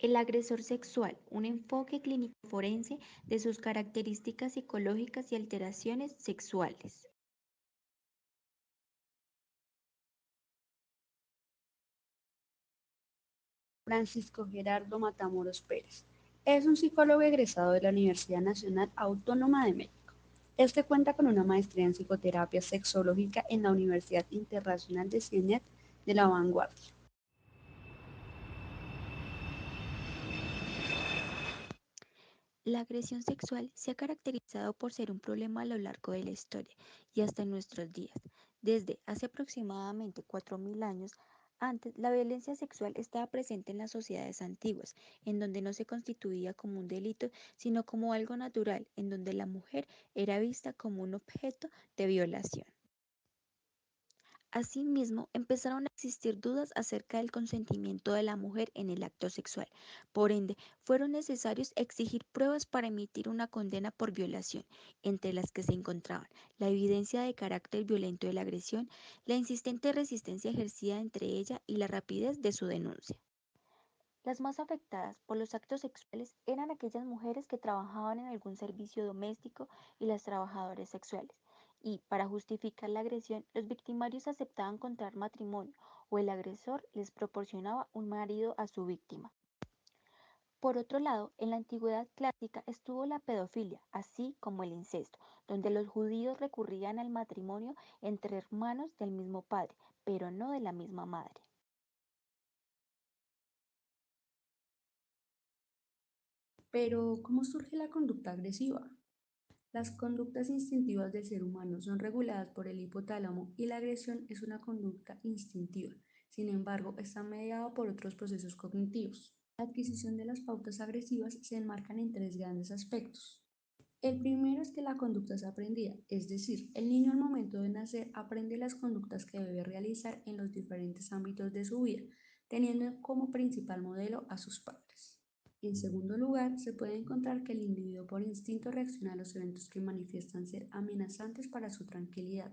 El agresor sexual, un enfoque clínico forense de sus características psicológicas y alteraciones sexuales. Francisco Gerardo Matamoros Pérez. Es un psicólogo egresado de la Universidad Nacional Autónoma de México. Este cuenta con una maestría en psicoterapia sexológica en la Universidad Internacional de Cienet de la Vanguardia. La agresión sexual se ha caracterizado por ser un problema a lo largo de la historia y hasta en nuestros días. Desde hace aproximadamente 4.000 años antes, la violencia sexual estaba presente en las sociedades antiguas, en donde no se constituía como un delito, sino como algo natural, en donde la mujer era vista como un objeto de violación. Asimismo, empezaron a existir dudas acerca del consentimiento de la mujer en el acto sexual. Por ende, fueron necesarios exigir pruebas para emitir una condena por violación, entre las que se encontraban la evidencia de carácter violento de la agresión, la insistente resistencia ejercida entre ella y la rapidez de su denuncia. Las más afectadas por los actos sexuales eran aquellas mujeres que trabajaban en algún servicio doméstico y las trabajadoras sexuales. Y, para justificar la agresión, los victimarios aceptaban contraer matrimonio o el agresor les proporcionaba un marido a su víctima. Por otro lado, en la antigüedad clásica estuvo la pedofilia, así como el incesto, donde los judíos recurrían al matrimonio entre hermanos del mismo padre, pero no de la misma madre. Pero, ¿cómo surge la conducta agresiva? Las conductas instintivas del ser humano son reguladas por el hipotálamo y la agresión es una conducta instintiva. Sin embargo, está mediada por otros procesos cognitivos. La adquisición de las pautas agresivas se enmarcan en tres grandes aspectos. El primero es que la conducta es aprendida, es decir, el niño al momento de nacer aprende las conductas que debe realizar en los diferentes ámbitos de su vida, teniendo como principal modelo a sus padres. En segundo lugar, se puede encontrar que el individuo por instinto reacciona a los eventos que manifiestan ser amenazantes para su tranquilidad.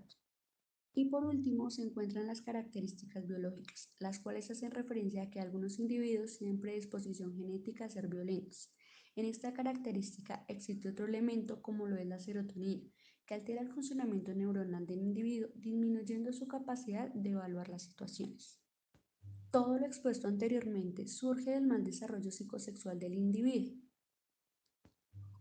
Y por último, se encuentran las características biológicas, las cuales hacen referencia a que algunos individuos tienen predisposición genética a ser violentos. En esta característica existe otro elemento como lo es la serotonina, que altera el funcionamiento neuronal del individuo, disminuyendo su capacidad de evaluar las situaciones. Todo lo expuesto anteriormente surge del mal desarrollo psicosexual del individuo.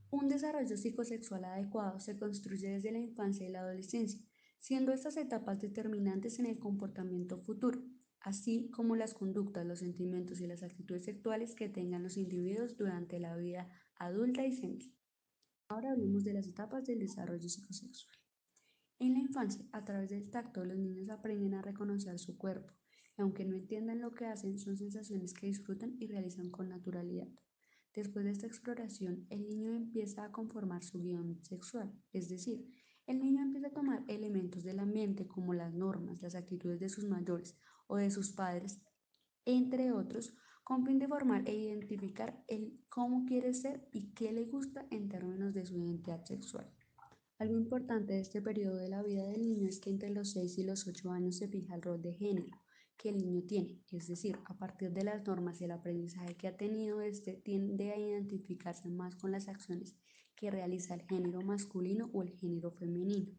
Un desarrollo psicosexual adecuado se construye desde la infancia y la adolescencia, siendo estas etapas determinantes en el comportamiento futuro, así como las conductas, los sentimientos y las actitudes sexuales que tengan los individuos durante la vida adulta y senil. Ahora hablemos de las etapas del desarrollo psicosexual. En la infancia, a través del tacto, los niños aprenden a reconocer su cuerpo, y aunque no entiendan lo que hacen, son sensaciones que disfrutan y realizan con naturalidad. Después de esta exploración, el niño empieza a conformar su guión sexual, es decir, el niño empieza a tomar elementos del ambiente como las normas, las actitudes de sus mayores o de sus padres, entre otros, con fin de formar e identificar el cómo quiere ser y qué le gusta en términos de su identidad sexual. Algo importante de este periodo de la vida del niño es que entre los 6 y los 8 años se fija el rol de género que el niño tiene, es decir, a partir de las normas y el aprendizaje que ha tenido este, tiende a identificarse más con las acciones que realiza el género masculino o el género femenino.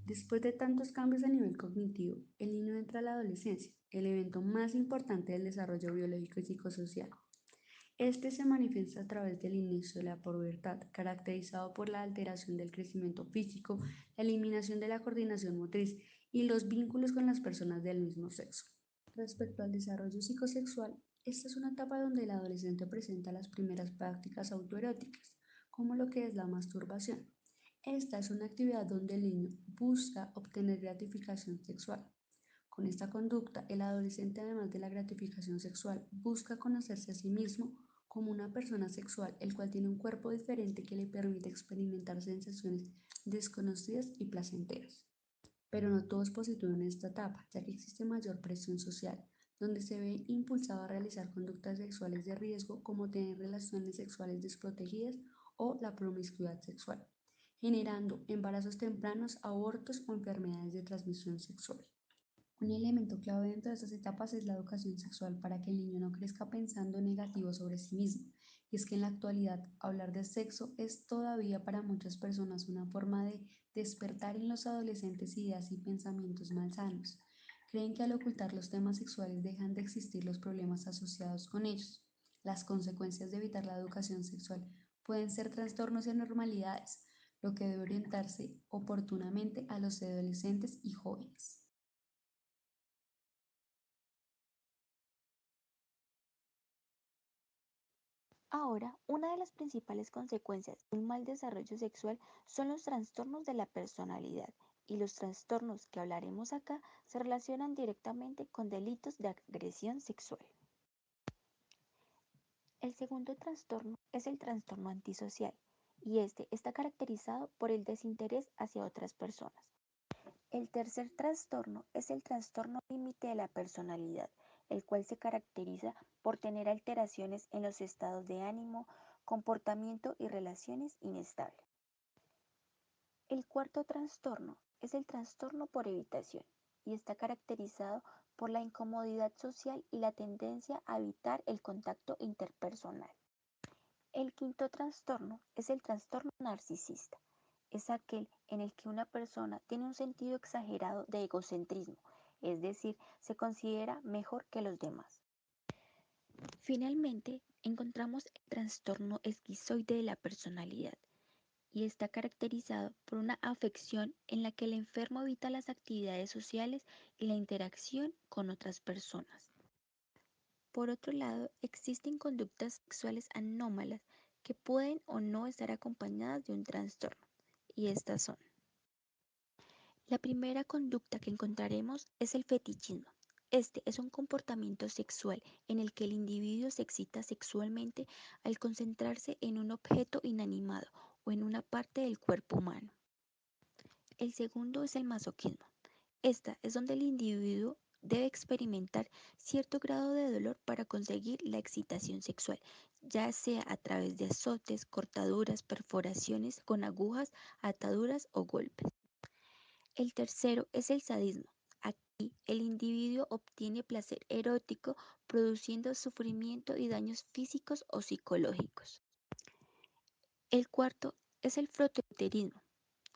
Después de tantos cambios a nivel cognitivo, el niño entra a la adolescencia, el evento más importante del desarrollo biológico y psicosocial. Este se manifiesta a través del inicio de la pubertad, caracterizado por la alteración del crecimiento físico, la eliminación de la coordinación motriz y los vínculos con las personas del mismo sexo. Respecto al desarrollo psicosexual, esta es una etapa donde el adolescente presenta las primeras prácticas autoeróticas, como lo que es la masturbación. Esta es una actividad donde el niño busca obtener gratificación sexual. Con esta conducta, el adolescente, además de la gratificación sexual, busca conocerse a sí mismo como una persona sexual, el cual tiene un cuerpo diferente que le permite experimentar sensaciones desconocidas y placenteras. Pero no todo es positivo en esta etapa, ya que existe mayor presión social, donde se ve impulsado a realizar conductas sexuales de riesgo como tener relaciones sexuales desprotegidas o la promiscuidad sexual, generando embarazos tempranos, abortos o enfermedades de transmisión sexual. Un elemento clave dentro de estas etapas es la educación sexual para que el niño no crezca pensando negativo sobre sí mismo. Y es que en la actualidad hablar de sexo es todavía para muchas personas una forma de despertar en los adolescentes ideas y pensamientos malsanos. Creen que al ocultar los temas sexuales dejan de existir los problemas asociados con ellos. Las consecuencias de evitar la educación sexual pueden ser trastornos y anormalidades, lo que debe orientarse oportunamente a los adolescentes y jóvenes. Ahora, una de las principales consecuencias de un mal desarrollo sexual son los trastornos de la personalidad, y los trastornos que hablaremos acá se relacionan directamente con delitos de agresión sexual. El segundo trastorno es el trastorno antisocial, y este está caracterizado por el desinterés hacia otras personas. El tercer trastorno es el trastorno límite de la personalidad, el cual se caracteriza por tener alteraciones en los estados de ánimo, comportamiento y relaciones inestables. El cuarto trastorno es el trastorno por evitación y está caracterizado por la incomodidad social y la tendencia a evitar el contacto interpersonal. El quinto trastorno es el trastorno narcisista. Es aquel en el que una persona tiene un sentido exagerado de egocentrismo, es decir, se considera mejor que los demás. Finalmente, encontramos el trastorno esquizoide de la personalidad y está caracterizado por una afección en la que el enfermo evita las actividades sociales y la interacción con otras personas. Por otro lado, existen conductas sexuales anómalas que pueden o no estar acompañadas de un trastorno, y estas son: la primera conducta que encontraremos es el fetichismo. Este es un comportamiento sexual en el que el individuo se excita sexualmente al concentrarse en un objeto inanimado o en una parte del cuerpo humano. El segundo es el masoquismo. Esta es donde el individuo debe experimentar cierto grado de dolor para conseguir la excitación sexual, ya sea a través de azotes, cortaduras, perforaciones con agujas, ataduras o golpes. El tercero es el sadismo. Aquí el individuo obtiene placer erótico produciendo sufrimiento y daños físicos o psicológicos. El cuarto es el fronteuterismo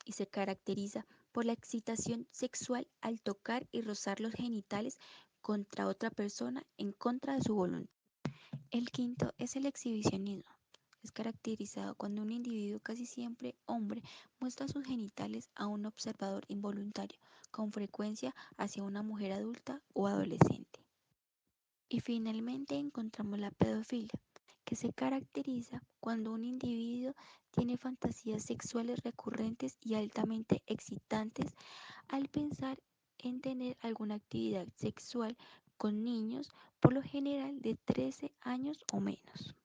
y se caracteriza por la excitación sexual al tocar y rozar los genitales contra otra persona en contra de su voluntad. El quinto es el exhibicionismo. Es caracterizado cuando un individuo, casi siempre hombre, muestra sus genitales a un observador involuntario, con frecuencia hacia una mujer adulta o adolescente. Y finalmente encontramos la pedofilia, que se caracteriza cuando un individuo tiene fantasías sexuales recurrentes y altamente excitantes al pensar en tener alguna actividad sexual con niños, por lo general de 13 años o menos.